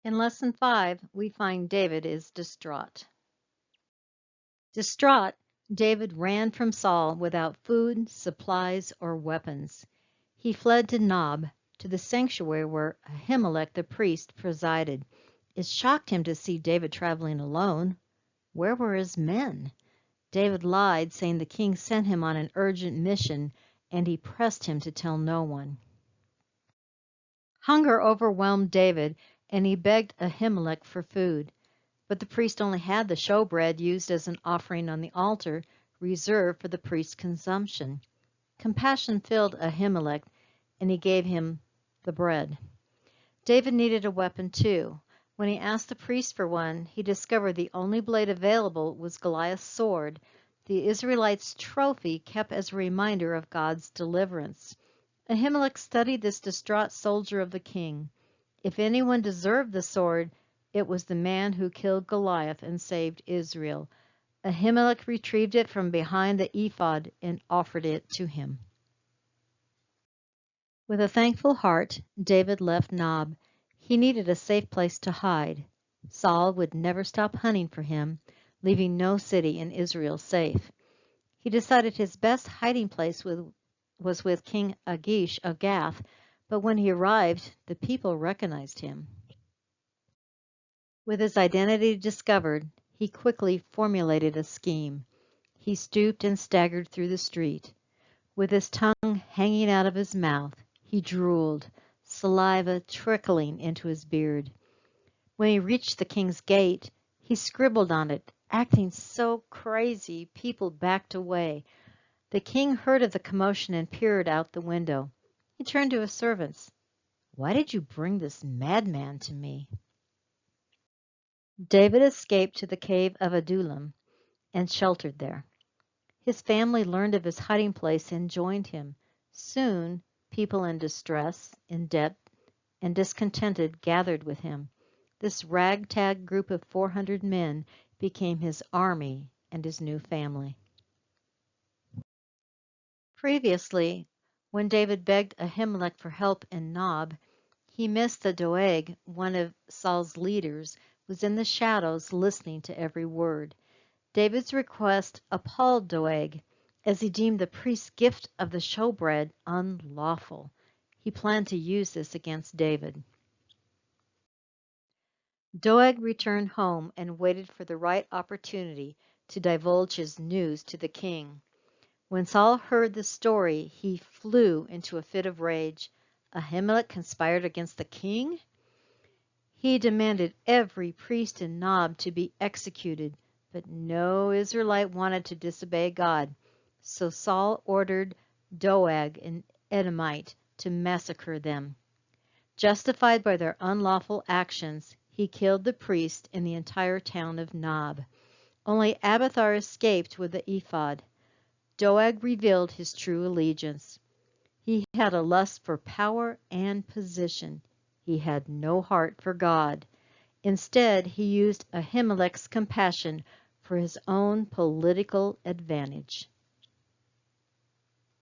In Lesson 5, we find David is distraught. Distraught, David ran from Saul without food, supplies, or weapons. He fled to Nob, to the sanctuary where Ahimelech the priest presided. It shocked him to see David traveling alone. Where were his men? David lied, saying the king sent him on an urgent mission, and he pressed him to tell no one. Hunger overwhelmed David, and he begged Ahimelech for food. But the priest only had the showbread used as an offering on the altar, reserved for the priest's consumption. Compassion filled Ahimelech, and he gave him the bread. David needed a weapon too. When he asked the priest for one, he discovered the only blade available was Goliath's sword, the Israelites' trophy kept as a reminder of God's deliverance. Ahimelech studied this distraught soldier of the king. If anyone deserved the sword, it was the man who killed Goliath and saved Israel. Ahimelech retrieved it from behind the ephod and offered it to him. With a thankful heart, David left Nob. He needed a safe place to hide. Saul would never stop hunting for him, leaving no city in Israel safe. He decided his best hiding place was with King Achish of Gath, but when he arrived, the people recognized him. With his identity discovered, he quickly formulated a scheme. He stooped and staggered through the street. With his tongue hanging out of his mouth, he drooled, saliva trickling into his beard. When he reached the king's gate, he scribbled on it, acting so crazy people backed away. The king heard of the commotion and peered out the window. He turned to his servants. "Why did you bring this madman to me?" David escaped to the cave of Adullam and sheltered there. His family learned of his hiding place and joined him. Soon, people in distress, in debt, and discontented gathered with him. This ragtag group of 400 men became his army and his new family. Previously, when David begged Ahimelech for help in Nob, he missed that Doeg, one of Saul's leaders, was in the shadows listening to every word. David's request appalled Doeg, as he deemed the priest's gift of the showbread unlawful. He planned to use this against David. Doeg returned home and waited for the right opportunity to divulge his news to the king. When Saul heard the story, he flew into a fit of rage. Ahimelech conspired against the king? He demanded every priest in Nob to be executed, but no Israelite wanted to disobey God. So Saul ordered Doeg, an Edomite, to massacre them. Justified by their unlawful actions, he killed the priest and the entire town of Nob. Only Abiathar escaped with the ephod. Doeg revealed his true allegiance. He had a lust for power and position. He had no heart for God. Instead, he used Ahimelech's compassion for his own political advantage.